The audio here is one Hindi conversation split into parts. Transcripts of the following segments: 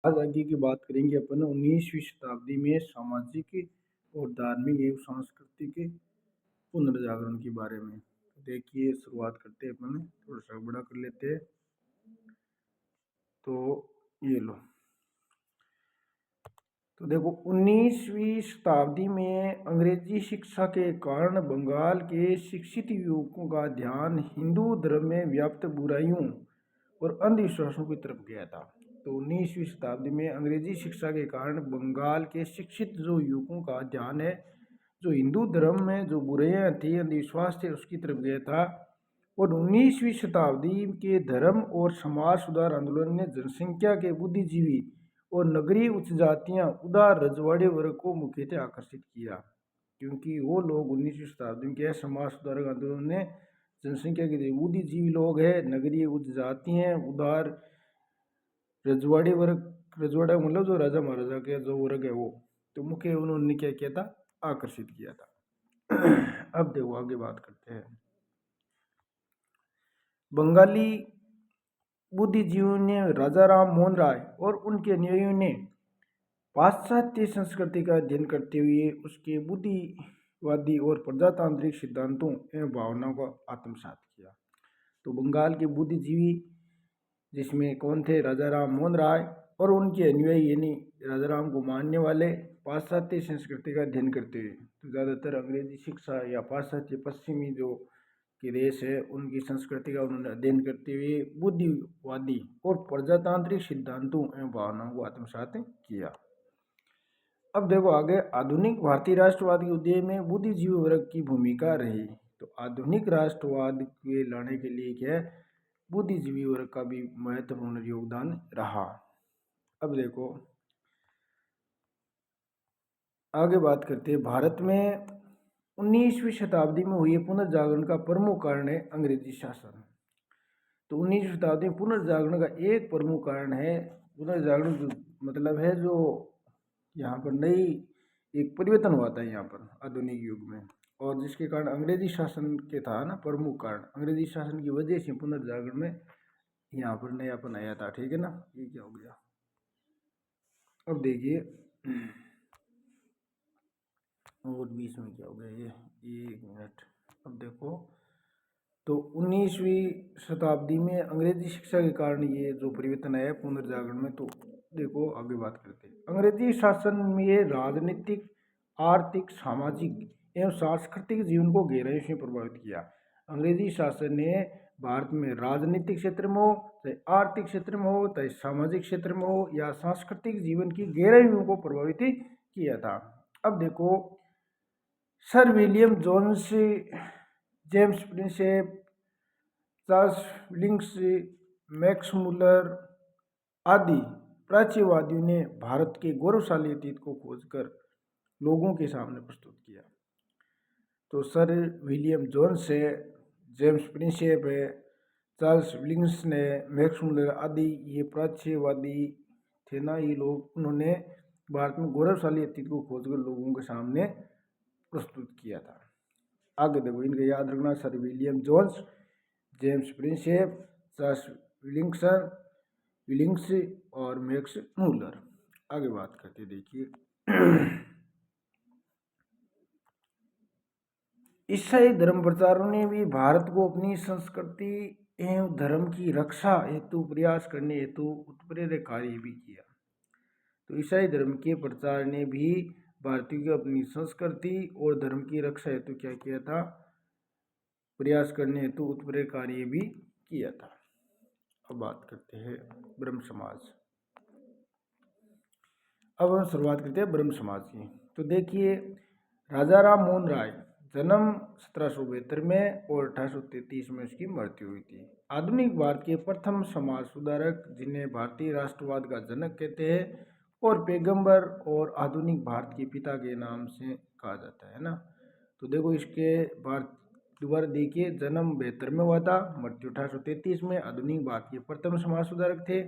आज आगे की बात करेंगे अपन 19वीं शताब्दी में सामाजिक और धार्मिक एवं सांस्कृतिक पुनर्जागरण के बारे में। देखिए, शुरुआत करते हैं अपन, थोड़ा सा बड़ा कर लेते हैं। तो ये लो। तो देखो, 19वीं शताब्दी में अंग्रेजी शिक्षा के कारण बंगाल के शिक्षित युवकों का ध्यान हिंदू धर्म में व्याप्त बुराइयों और अंधविश्वासों की तरफ गया था। तो 19वीं शताब्दी में अंग्रेजी शिक्षा के कारण बंगाल के शिक्षित जो युवकों का ध्यान है, जो हिंदू धर्म में जो बुराइयां थी, अंधविश्वास थे, उसकी तरफ गया था। और 19वीं शताब्दी के धर्म और समाज सुधार आंदोलन ने जनसंख्या के बुद्धिजीवी और नगरीय उच्च जातियां उदार रजवाड़े वर्ग को मुख्यतः आकर्षित किया, क्योंकि वो लोग 19वीं शताब्दी में क्या, समाज सुधारक आंदोलन ने जनसंख्या के बुद्धिजीवी लोग हैं, नगरीय उच्च जाति हैं, उदार रजवाड़ी वर्ग, रजवाड़ा मतलब जो राजा महाराजा के जो वर्ग है वो, तो मुख्य उन्होंने क्या किया था, आकर्षित किया था। अब देखो आगे बात करते हैं। बंगाली बुद्धिजीवियों ने राजा राम मोहन राय और उनके अनुयायियों ने पाश्चात्य संस्कृति का अध्ययन करते हुए उसके बुद्धिवादी और प्रजातांत्रिक सिद्धांतों एवं भावनाओं का आत्मसात किया। तो बंगाल के बुद्धिजीवी जिसमें कौन थे, राजा राम मोहन राय और उनके अनुयायी यानी राजा राम को मानने वाले पाश्चात्य संस्कृति का अध्ययन करते हुए, तो ज़्यादातर अंग्रेजी शिक्षा या पाश्चात्य पश्चिमी जो के देश है उनकी संस्कृति का उन्होंने अध्ययन करते हुए बुद्धिवादी और प्रजातांत्रिक सिद्धांतों एवं भावनाओं को आत्मसात किया। अब देखो आगे, आधुनिक भारतीय राष्ट्रवाद के उदय में बुद्धिजीवी वर्ग की भूमिका रही। तो आधुनिक राष्ट्रवाद के लाने के लिए क्या है, बुद्धिजीवी वर्ग का भी महत्वपूर्ण योगदान रहा। अब देखो आगे बात करते हैं। भारत में 19वीं शताब्दी में हुए पुनर्जागरण का प्रमुख कारण है अंग्रेजी शासन। तो 19वीं शताब्दी में पुनर्जागरण का एक प्रमुख कारण है, पुनर्जागरण मतलब है जो यहाँ पर नई एक परिवर्तन हुआ था यहाँ पर आधुनिक युग में, और जिसके कारण अंग्रेजी शासन के था ना, प्रमुख कारण अंग्रेजी शासन की वजह से पुनर्जागरण में यहाँ पर नयापन आया था। ठीक है ना, ये क्या हो गया। अब देखिए, और बीच में क्या हो गया ये, एक मिनट। अब देखो, तो 19वीं शताब्दी में अंग्रेजी शिक्षा के कारण ये जो परिवर्तन आया पुनर्जागरण में। तो देखो आगे बात करते हैं। अंग्रेजी शासन में राजनीतिक, आर्थिक, सामाजिक एवं सांस्कृतिक जीवन को गहराई से प्रभावित किया। अंग्रेजी शासन ने भारत में राजनीतिक क्षेत्र में हो, चाहे आर्थिक क्षेत्र में हो, चाहे सामाजिक क्षेत्र में हो, या सांस्कृतिक जीवन की गहराइयों को प्रभावित किया था। अब देखो, sir William Jones, James Prinsep, Charles Wilkins, Max Muller आदि प्राच्यवादियों ने भारत के गौरवशाली अतीत को खोजकर लोगों के सामने प्रस्तुत किया। तो सर विलियम जोन्स है, जेम्स प्रिंसेप है, चार्ल्स विलिंग्स ने, मैक्स मुलर आदि ये प्राच्यवादी थे ना, ये लोग, उन्होंने भारत में गौरवशाली अतीत को खोजकर लोगों के सामने प्रस्तुत किया था। आगे देखो, इनके याद रखना, sir William Jones, James Prinsep, Charles Wilkins और मैक्स मुलर। आगे बात करते देखिए। ईसाई धर्म प्रचारकों ने भी भारत को अपनी संस्कृति एवं धर्म की रक्षा हेतु प्रयास करने हेतु उत्प्रेरक कार्य भी किया। तो ईसाई धर्म के प्रचार ने भी भारतीयों की अपनी संस्कृति और धर्म की रक्षा हेतु क्या किया था, प्रयास करने हेतु उत्प्रेरक कार्य भी किया था। अब बात करते हैं ब्रह्म समाज। अब हम शुरुआत करते हैं ब्रह्म समाज की। तो देखिए, राजा राम मोहन राय, जन्म 1772 में और 1833 में उसकी मृत्यु हुई थी। आधुनिक भारत के प्रथम समाज सुधारक, जिन्हें भारतीय राष्ट्रवाद का जनक कहते हैं और पैगंबर और आधुनिक भारत के पिता के नाम से कहा जाता है ना। तो देखो, इसके भारत दोबारा देखिए, जन्म 72 में हुआ था, मृत्यु 1833 में। आधुनिक भारत के प्रथम समाज सुधारक थे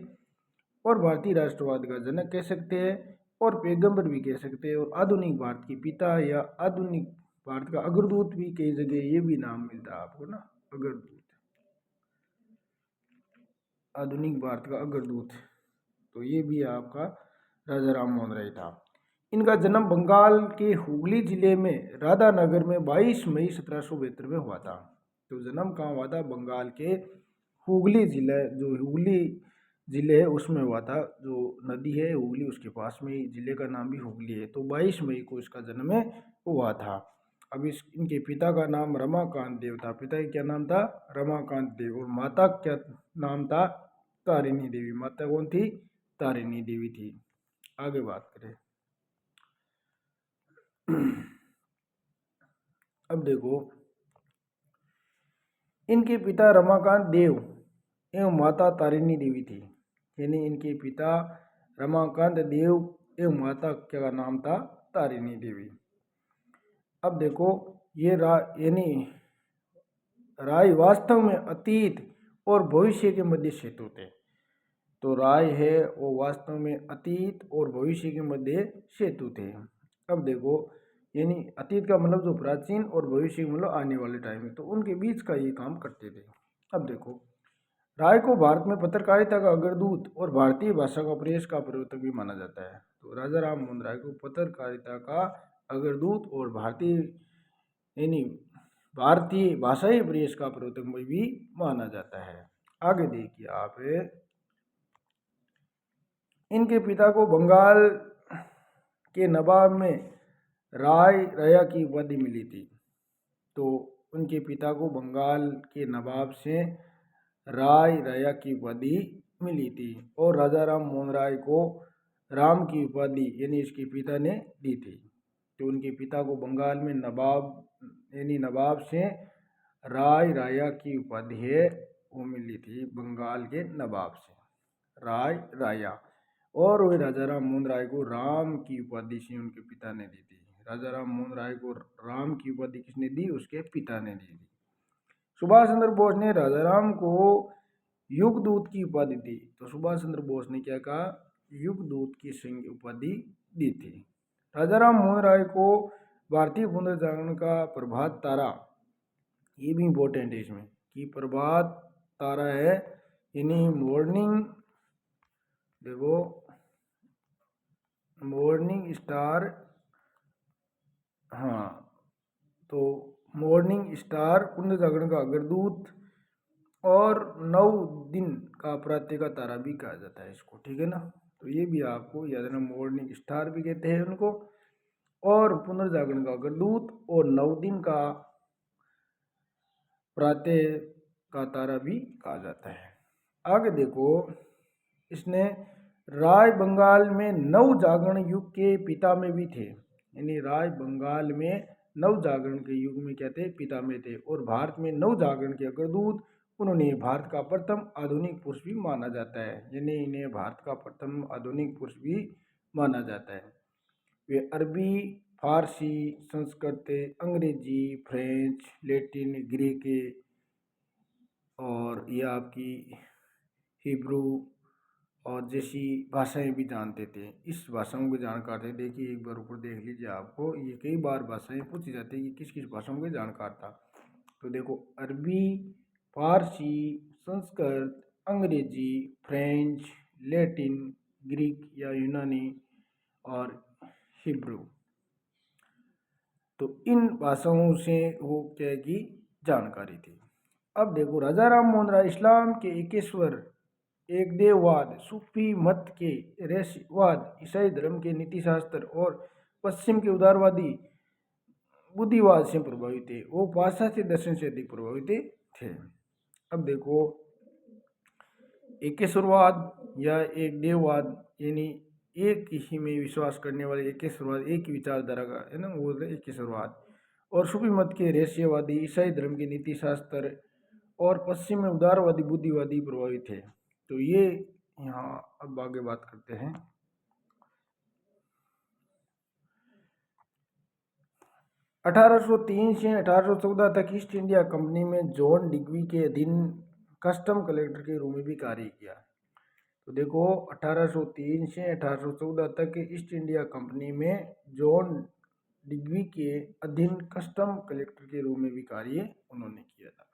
और भारतीय राष्ट्रवाद का जनक कह सकते हैं और पैगंबर भी कह सकते हैं, और आधुनिक भारत के पिता या आधुनिक भारत का अग्रदूत भी कई जगह ये भी नाम मिलता है आपको ना, अग्रदूत, आधुनिक भारत का अग्रदूत। तो ये भी आपका राजा राम मोहन राय था। इनका जन्म बंगाल के हुगली जिले में राधानगर में 22 मई 1772 में हुआ था। तो जन्म कहाँ हुआ था? बंगाल के हुगली जिले, जो हुगली जिले है उसमें हुआ था। जो नदी है हुगली उसके पास में ही जिले का नाम भी हुगली है। तो 22 मई को इसका जन्म हुआ था। अब इनके पिता का नाम रमाकांत देव था। पिता का क्या नाम था? रमाकांत देव। और माता क्या नाम था? तारिणी देवी। माता कौन थी? तारिणी देवी थी। आगे बात करें। अब देखो, इनके पिता रमाकांत देव एवं माता तारिणी देवी थी। यानी इनके पिता रमाकांत देव एवं माता क्या नाम था? तारिणी देवी। अब देखो, ये यानी राय वास्तव में अतीत और भविष्य के मध्य सेतु थे। तो राय है वो वास्तव में अतीत और भविष्य के मध्य सेतु थे। अब देखो, यानी अतीत का मतलब जो प्राचीन और भविष्य का मतलब आने वाले टाइम में, तो उनके बीच का ये काम करते थे। अब देखो, राय को भारत में पत्रकारिता का अग्रदूत और भारतीय भाषा का प्रेस का प्रवर्तक भी माना जाता है। तो राजा राम मोहन राय को पत्रकारिता का अग्रदूत और यानी भारतीय भाषाई प्रेस का प्रवर्तक भी माना जाता है। आगे देखिए आप, इनके पिता को बंगाल के नवाब में राय रया की उपाधि मिली थी। तो उनके पिता को बंगाल के नवाब से राय रया की उपाधि मिली थी। और राजा राम मोहन राय को राम की उपाधि यानी इसके पिता ने दी थी। तो उनके पिता को बंगाल में नवाब से राय राया की उपाधि है वो मिली थी बंगाल के नवाब से, राय राया। और वही राजा राम मोहन राय को राम की उपाधि से उनके पिता ने दी थी। राजा राम मोहन राय को राम की उपाधि किसने दी? उसके पिता ने दी थी। सुभाष चंद्र बोस ने राजा राम को युगदूत की उपाधि दी। तो सुभाष चंद्र बोस ने क्या कहा? युगदूत की सिंह उपाधि दी थी। राजा राम मोहन राय को भारतीय पुनर्जागरण का प्रभात तारा, ये भी इम्पोर्टेंट है इसमें कि प्रभात तारा है, यानी मॉर्निंग, देखो मॉर्निंग स्टार, हाँ, तो मॉर्निंग स्टार पुनर्जागरण का अग्रदूत और 9 दिन का प्रातः का तारा भी कहा जाता है इसको, ठीक है ना। तो ये भी आपको याद रखना, मॉर्निंग स्टार भी कहते हैं उनको, और पुनर्जागरण का अग्रदूत और 9 दिन का प्रातः का तारा भी कहा जाता है। आगे देखो, इसने राय बंगाल में नव जागरण युग के पिता में भी थे। यानी राय बंगाल में नव जागरण के युग में क्या थे? पिता में थे। और भारत में नव जागरण के अग्रदूत, उन्होंने भारत का प्रथम आधुनिक पुरुष भी माना जाता है। यानी इन्हें भारत का प्रथम आधुनिक पुरुष भी माना जाता है। वे अरबी, फारसी, संस्कृत, अंग्रेजी, फ्रेंच, लैटिन, ग्रीक और ये आपकी हिब्रू और जैसी भाषाएं भी जानते थे। इस भाषाओं के जानकार थे। देखिए एक बार ऊपर देख लीजिए, आपको ये कई बार भाषाएं पूछी जाती है कि किस किस भाषाओं के जानकार था। तो देखो, अरबी, फारसी, संस्कृत, अंग्रेजी, फ्रेंच, लैटिन, ग्रीक या यूनानी और हिब्रू, तो इन भाषाओं से वो क्या की जानकारी थी। अब देखो, राजा राम मोहन राय इस्लाम के एकेश्वर, एक देववाद, सूफी मत के रहस्यवाद, ईसाई धर्म के नीतिशास्त्र और पश्चिम के उदारवादी बुद्धिवाद से प्रभावित थे। वो पाश्चात्य दर्शन से अधिक प्रभावित थे। अब देखो, एकेश्वरवाद या एक देववाद, यानी एक ही में विश्वास करने वाले एकेश्वरवाद, एक ही विचारधारा का है ना, वो एकेश्वरवाद। और सूफी मत के रहस्यवादी, ईसाई धर्म के नीतिशास्त्र और पश्चिम में उदारवादी बुद्धिवादी प्रभावित थे। तो ये यहाँ अब आगे बात करते हैं। 1803 से 1814 तक ईस्ट इंडिया कंपनी में जॉन डिग्वी के अधीन कस्टम कलेक्टर के रूप में भी कार्य किया। तो देखो, 1803 से 1814 तक ईस्ट इंडिया कंपनी में जॉन डिग्वी के अधीन कस्टम कलेक्टर के रूप में भी कार्य उन्होंने किया था।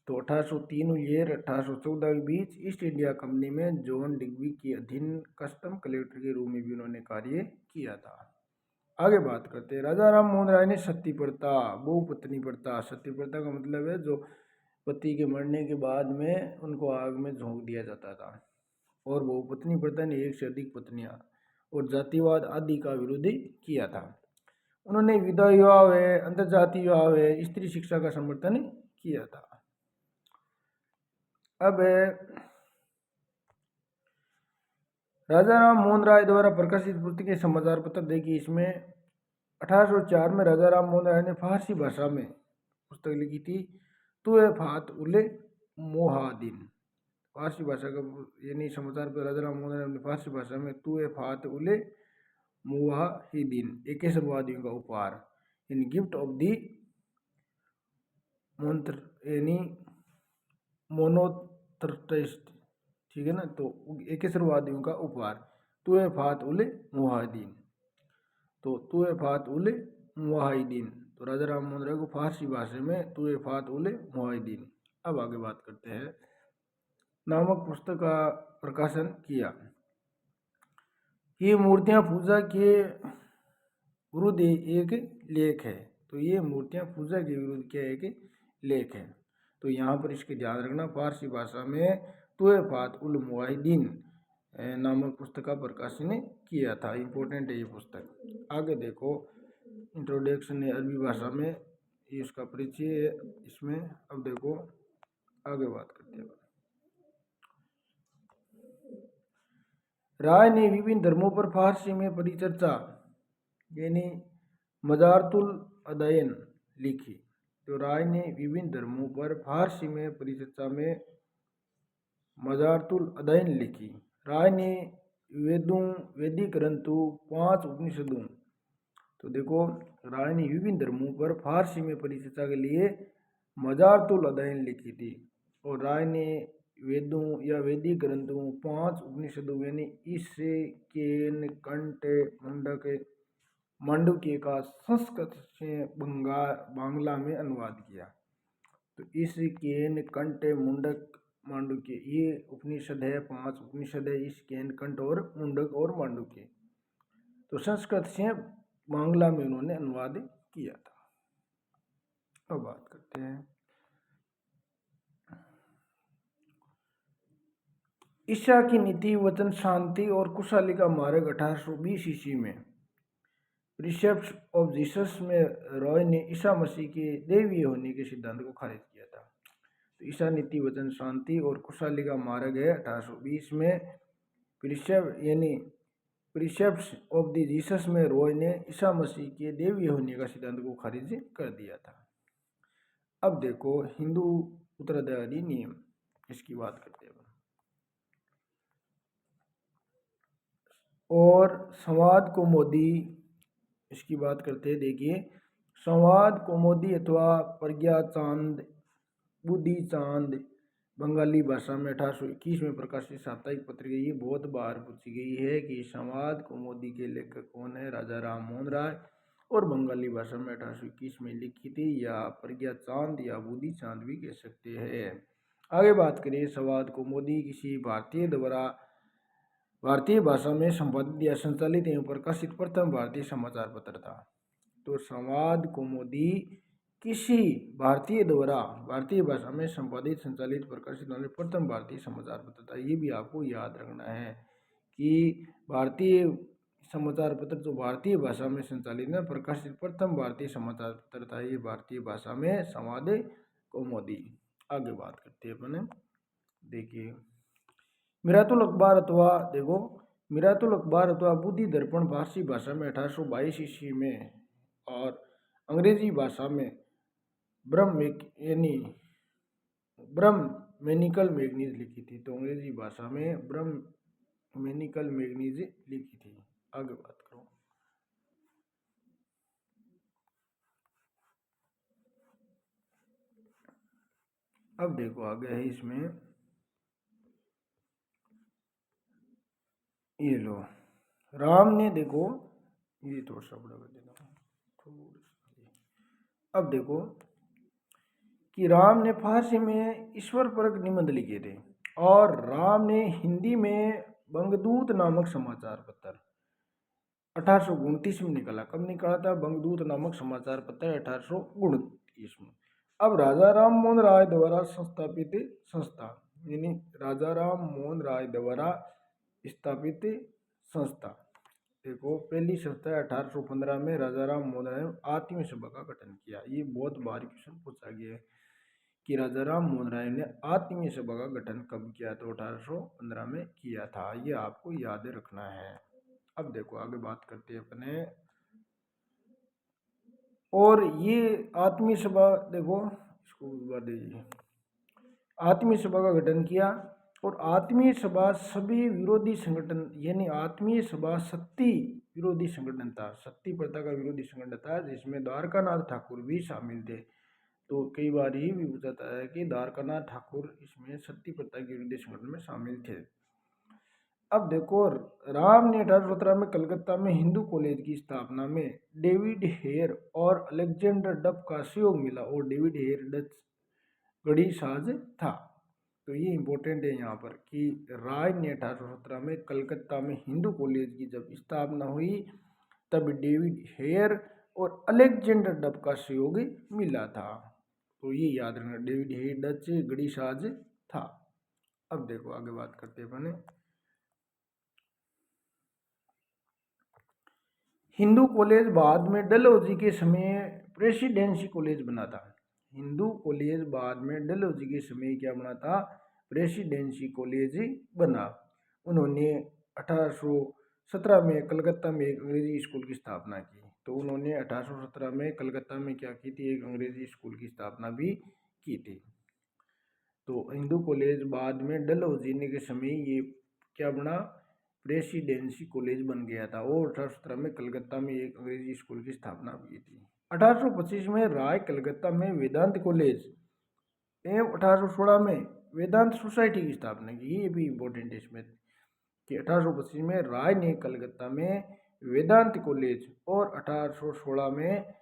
तो 1803 और 1814 के बीच ईस्ट इंडिया कंपनी में जॉन डिग्बी के अधीन कस्टम कलेक्टर के रूप में भी उन्होंने कार्य किया था। आगे बात करते हैं, राजा राम मोहन राय ने सती प्रथा, बहुपत्नी प्रथा। सती प्रथा का मतलब है जो पति के मरने के बाद में उनको आग में झोंक दिया जाता था। और बहुपत्नी प्रथा ने एक से अधिक पत्नियां और जातिवाद आदि का विरोध किया था। उन्होंने विधवा विवाह है, अंतर्जातीय विवाह है, स्त्री शिक्षा का समर्थन किया था। अब राजा राम मोहन राय द्वारा प्रकाशित पुस्तकें समाचार पत्र देखिए। इसमें 1804 में राजा राम मोहन राय ने फारसी भाषा में पुस्तक लिखी थी, तुए फात उले मोहादीन। फारसी भाषा का यानी समाचार पत्र राजा राम मोहन राय ने फारसी भाषा में तुए फात उले मुवाहिदीन, एकेश्वरवादियों का उपहार, इन गिफ्ट ऑफ दी मंत्र यानी मोनोथर्टिस्ट, ठीक है ना। तो एकेश्वरवादियों का उपहार, तुए फात उले मुवाहिदीन। तो तुए फात उले मुवाहिदीन, तो राजा राम मोहन राय को फारसी भाषा में तुए फात उले मुवाहिदीन। अब आगे बात करते हैं, नामक पुस्तक का प्रकाशन किया। ये मूर्तियां पूजा के विरुद्ध एक लेख है। तो ये मूर्तियां पूजा के विरुद्ध क्या एक लेख है। तो यहाँ पर इसके ध्यान रखना, फारसी भाषा में तुएफात उल मुवाहिदीन नामक पुस्तक का प्रकाशन किया था। इम्पोर्टेंट है ये पुस्तक। आगे देखो, इंट्रोडक्शन है अरबी भाषा में, ये इसका परिचय है इसमें। अब देखो आगे बात करते हैं। राय ने विभिन्न धर्मों पर फारसी में परिचर्चा यानी मजारतुल अदयन लिखी। तो राय ने विभिन्न धर्मों पर फारसी में परिचर्चा में मजारतुल अदयन लिखी। राय ने वेदों, वैदिक ग्रंथों, 5 उपनिषदों, तो देखो राय ने विभिन्न धर्मों पर फारसी में परिचर्चा के लिए मजारतुल अदयन लिखी थी। और राय ने वेदों या वैदिक ग्रंथों, 5 उपनिषदों यानी ईसे, केन, कंठ, मुंडक, मांडुक्य का संस्कृत से बांग्ला में अनुवाद किया। तो ईसे, केन, कंठ, मुंडक, मांडुक्य ये उपनिषद है, 5 उपनिषद है, ईश, केन, कंठ और मुंडक और मांडुक्य। तो संस्कृत से बांग्ला में उन्होंने अनुवाद किया था। अब बात करते हैं, ईसा की नीति, वचन, शांति और खुशहाली का मार्ग 1820 ईस्वी में प्रीसेप्ट्स ऑफ जीसस में रॉय ने ईसा मसीह के दैवीय होने के सिद्धांत को खारिज किया था। तो ईसा नीति, वचन, शांति और खुशहाली का मार्ग है 1820 में प्रीसेप्ट यानी प्रीसेप्ट्स ऑफ द जीसस में रॉय ने ईसा मसीह के दैवीय होने का सिद्धांत को खारिज कर दिया था। अब देखो हिंदू उत्तराधिकारी नियम, इसकी बात करते हैं। और संवाद कौमुदी, इसकी बात करते हैं। देखिए, संवाद कौमुदी अथवा प्रज्ञा चांद, बुद्धि चांद बंगाली भाषा में 1821 में प्रकाशित साप्ताहिक पत्रिका। ये बहुत बार पूछी गई है कि संवाद कौमुदी के लेखक कौन है, राजा राम मोहन राय। और बंगाली भाषा में 1821 में लिखी थी, या प्रज्ञा चांद या बुद्धि चांद भी कह सकते हैं। आगे बात करें, संवाद कौमुदी किसी भारतीय द्वारा भारतीय भाषा में संपादित या संचालित एवं प्रकाशित प्रथम भारतीय समाचार पत्र था। तो संवाद कौमुदी किसी भारतीय द्वारा भारतीय भाषा में संपादित, संचालित, प्रकाशित होने प्रथम भारतीय समाचार पत्र था। ये भी आपको याद रखना है कि भारतीय समाचार पत्र जो भारतीय भाषा में संचालित न प्रकाशित प्रथम भारतीय समाचार पत्र था, ये भारतीय भाषा में संवाद कौमुदी। आगे बात करते हैं अपने, देखिए मिरातुल अखबार अथवा देखो मिरातुल अखबार अथवा बुद्धि दर्पण फारसी भाषा में 1822 ईस्वी में और अंग्रेजी भाषा में ब्रह्मैनिकल मैगनीज लिखी थी। तो अंग्रेजी भाषा में ब्रह्मैनिकल मैगनीज लिखी थी। आगे बात करो, अब देखो आगे है इसमें, ये लो राम ने, देखो ये थोड़ा सा बड़ा कर देना। अब देखो कि राम ने फारसी में ईश्वर परक निबंध लिखे थे और राम ने हिंदी में बंगदूत नामक समाचार पत्र 1829 में निकाला। कब निकाला था? बंगदूत नामक समाचार पत्र 1829 में। अब राजा राम मोहन राय द्वारा संस्थापित संस्था, यानी राजा राम मोहन राय द्वारा स्थापित संस्था, देखो पहली संस्था 1815 में राजा राम मोहन राय ने आत्मीय सभा का गठन किया। ये बहुत बार क्वेश्चन पूछा गया है कि राजा राम मोहन राय ने आत्मीय सभा का गठन कब किया? तो 1815 में किया था। ये आपको याद रखना है। अब देखो आगे बात करते हैं अपने, और ये आत्मीय सभा, देखो इसको बात दीजिए, आत्मीय सभा का गठन किया। और आत्मीय सभा सभी विरोधी संगठन, यानी आत्मीय सभा सत्ती विरोधी संगठन था, सत्ती प्रथा का विरोधी संगठन था, जिसमें द्वारकानाथ ठाकुर भी शामिल थे। तो कई बार ये भी पूछा जाता है कि द्वारकानाथ ठाकुर इसमें सत्ती प्रथा के विरोधी संगठन में शामिल थे। अब देखो, राम ने 1817 में कलकत्ता में हिंदू कॉलेज की स्थापना में डेविड हेयर और अलेक्जेंडर डफ का सहयोग मिला, और डेविड हेयर डच गढ़ीसाज था। तो ये इंपॉर्टेंट है यहाँ पर कि राय ने 1817 में कलकत्ता में हिंदू कॉलेज की जब स्थापना हुई तब डेविड हेयर और अलेक्जेंडर डफ का सहयोग मिला था। तो ये याद रखना, डेविड हेयर डच गढ़ीसाज था। अब देखो आगे बात करते हैं अपने, हिंदू कॉलेज बाद में डलहौजी के समय प्रेसिडेंसी कॉलेज बना था। हिंदू कॉलेज बाद में डलहौजी के समय क्या बना था? प्रेसिडेंसी कॉलेज बना। उन्होंने 1817 में कलकत्ता में एक अंग्रेजी स्कूल की स्थापना की। तो उन्होंने 1817 में कलकत्ता में क्या की थी? एक अंग्रेजी स्कूल की स्थापना भी की थी। तो हिंदू कॉलेज बाद में डलहौजी के समय ये क्या बना? प्रेसिडेंसी कॉलेज बन गया था। और 1817 में कलकत्ता में एक अंग्रेजी स्कूल की स्थापना की थी। 1825 में राय कलकत्ता में वेदांत कॉलेज एवं 1816 में वेदांत सोसाइटी की स्थापना की। ये भी इम्पोर्टेंट है इसमें कि 1825 में राय ने कलकत्ता में वेदांत कॉलेज और 1816 में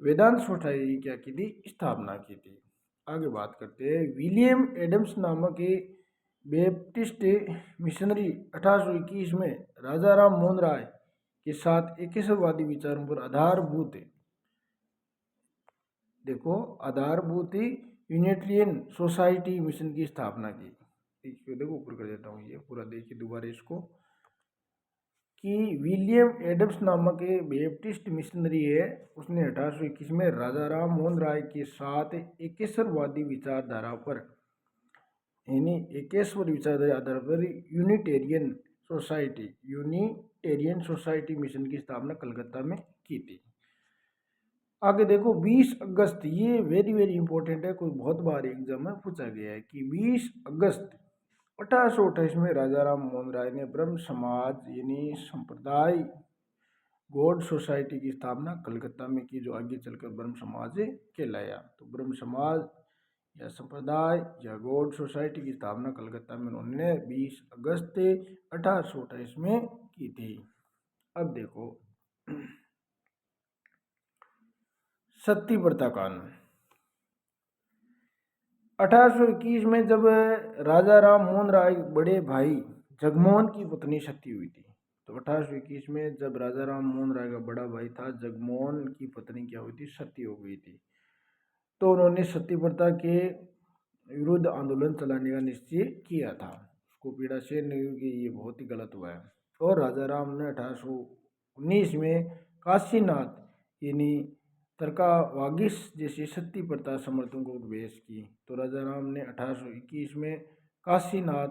वेदांत सोसाइटी क्या की थी? स्थापना की थी। आगे बात करते हैं, विलियम एडम्स नामक बैप्टिस्ट मिशनरी 1821 में राजा राम मोहन राय के साथ एकेश्वरवादी विचारों पर आधारभूत, देखो आधारभूत यूनिटेरियन सोसाइटी मिशन की स्थापना की। इसको देखो ऊपर कर देता हूँ, ये पूरा देखिए दोबारा इसको, कि विलियम एडम्स नामक बैप्टिस्ट मिशनरी है, उसने 1821 में राजा राम मोहन राय के साथ एकेश्वरवादी विचारधारा पर, यानी एकेश्वर विचारधारा आधार पर यूनिटेरियन सोसाइटी मिशन की स्थापना कलकत्ता में की थी। आगे देखो 20 अगस्त, ये वेरी वेरी इंपॉर्टेंट है, कोई बहुत बार एग्जाम में पूछा गया है कि 20 अगस्त 1828 में राजा राम मोहन राय ने ब्रह्म समाज यानी संप्रदाय गॉड सोसाइटी की स्थापना कलकत्ता में की, जो आगे चलकर ब्रह्म समाज कहलाया। तो ब्रह्म समाज या संप्रदाय या गॉड सोसाइटी की स्थापना कलकत्ता में उन्होंने 20 अगस्त 1828 में की थी। अब देखो सती प्रथा कानून 1821 में जब राजा राम मोहन राय बड़े भाई जगमोहन की पत्नी सती हुई थी। तो 1821 में जब राजा राम मोहन राय का बड़ा भाई था जगमोहन की पत्नी क्या हुई थी? सती हो गई थी। तो उन्होंने सती प्रथा के विरुद्ध आंदोलन चलाने का निश्चय किया था। उसको पीड़ा से नहीं कि ये बहुत ही गलत हुआ है। और राजा राम ने 1819 में काशीनाथ यानी तरकावागिस जैसी सती प्रथा समर्थकों को उपदेश की। तो राजा राम ने 1821 में काशीनाथ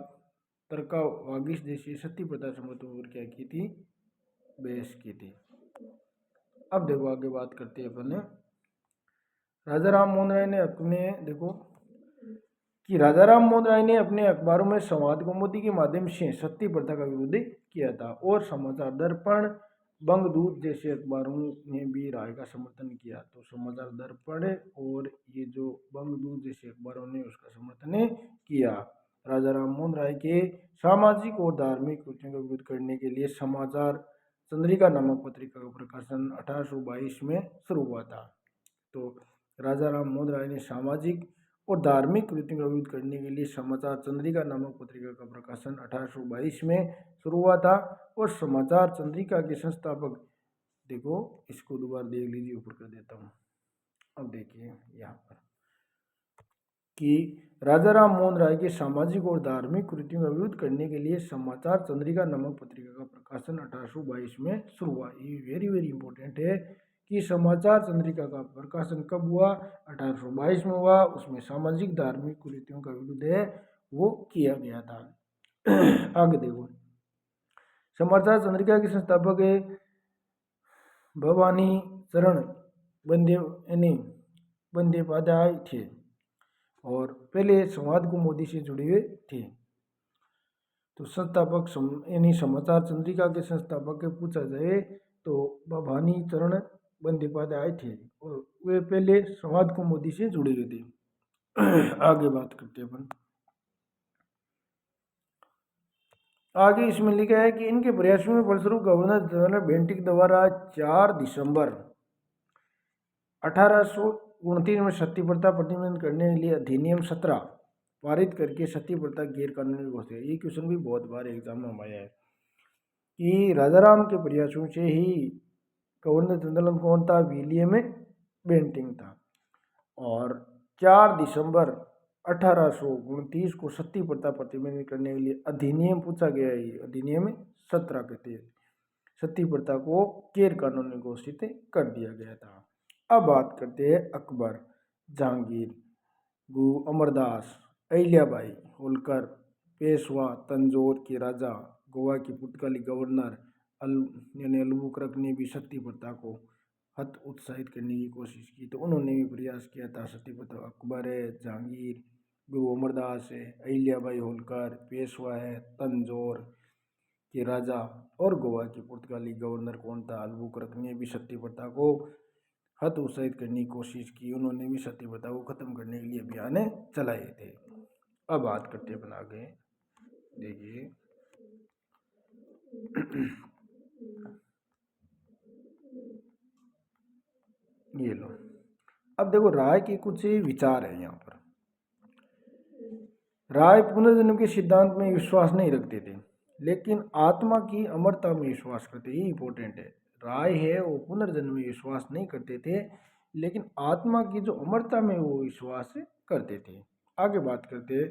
तरकावागिस जैसी सती प्रथा समर्थकों पर क्या की थी? बहस की थी। अब देखो आगे बात करते हैं अपन, राजा राम मोहन राय ने अपने, देखो कि राजा राम मोहन राय ने अपने अखबारों में संवाद कौमुदी के माध्यम से सती प्रथा का विरोध किया था। और समाचार दर्पण, बंगदूत जैसे अखबारों ने भी राय का समर्थन किया। तो समाचार दर्पण और ये जो बंगदूत जैसे अखबारों ने उसका समर्थन किया। राजा राम मोहन राय के सामाजिक और धार्मिक कृत्यों का विरोध करने के लिए समाचार चंद्रिका नामक पत्रिका का प्रकाशन 1822 में शुरू हुआ था। तो राजा राम मोहन राय ने सामाजिक और धार्मिक कृतियों का विरोध करने के लिए समाचार चंद्रिका नामक पत्रिका का प्रकाशन 1822 में शुरू हुआ था। और समाचार चंद्रिका के संस्थापक, देखो इसको दोबारा देख लीजिए, ऊपर कर देता हूँ। अब देखिए यहाँ पर कि राजा राम मोहन राय के सामाजिक और धार्मिक कृतियों का विरोध करने के लिए समाचार चंद्रिका नामक पत्रिका का प्रकाशन 1822 में शुरू हुआ। ये वेरी वेरी इंपॉर्टेंट है कि समाचार चंद्रिका का प्रकाशन कब हुआ, 1822 में हुआ। उसमें सामाजिक धार्मिक कुरीतियों का विरोध है वो किया गया था। आगे देखो, समाचार चंद्रिका के संस्थापक है भवानी चरण बंदोपाध्याय थे और पहले संवाद को मोदी से जुड़े हुए थे। तो संस्थापक यानी समाचार चंद्रिका के संस्थापक के पूछा जाए तो भवानी चरण बंदोपाध्याय थे और वे पहले संवाद को मोदी से जुड़े हुए थे। आगे बात करते हैं अपन। आगे इसमें लिखा है कि इनके प्रयासों में फलस्वरूप गवर्नर जनरल बेंटिक द्वारा 4 दिसंबर 1829 में सती प्रथा प्रतिबंध करने के लिए अधिनियम 17 पारित करके सती प्रथा गैर कानूनी घोषित। ये क्वेश्चन भी बहुत बार एग्जाम में आया है कि राजाराम के प्रयासों से ही गवर्नर जनरल कौन था, विलियम बेंटिक था। और 4 दिसंबर 1829 को सती प्रथा प्रतिबंधित करने के लिए अधिनियम पूछा गया है। अधिनियम 17 के तहत सती प्रथा को गैर कानूनी घोषित कर दिया गया था। अब बात करते हैं अकबर, जहांगीर, गुरु अमरदास, अहिल्याबाई होलकर, पेशवा, तंजौर के राजा, गोवा के पुर्तगाली गवर्नर यानी अलबुकर्क ने भी सती प्रथा को हत उत्साहित करने की कोशिश की। तो उन्होंने भी प्रयास किया था सती प्रथा। अकबर है, जहांगीर, गुरु अमरदास है, अहिल्याबाई होलकर, पेशवा है, तंजौर के राजा और गोवा के पुर्तगाली गवर्नर कौन था, अलबुकर्क ने भी सती प्रथा को हत उत्साहित करने की कोशिश की। उन्होंने भी सती प्रथा को खत्म करने के लिए अभियान चलाए थे। अब बात करते हैं अपन आगे, देखिए ये लो। अब देखो राय के कुछ विचार है यहाँ पर। राय पुनर्जन्म के सिद्धांत में विश्वास नहीं रखते थे लेकिन आत्मा की अमरता में विश्वास करते। ये इंपॉर्टेंट है। राय है वो पुनर्जन्म में विश्वास नहीं करते थे लेकिन आत्मा की जो अमरता में वो विश्वास करते थे। आगे बात करते हैं,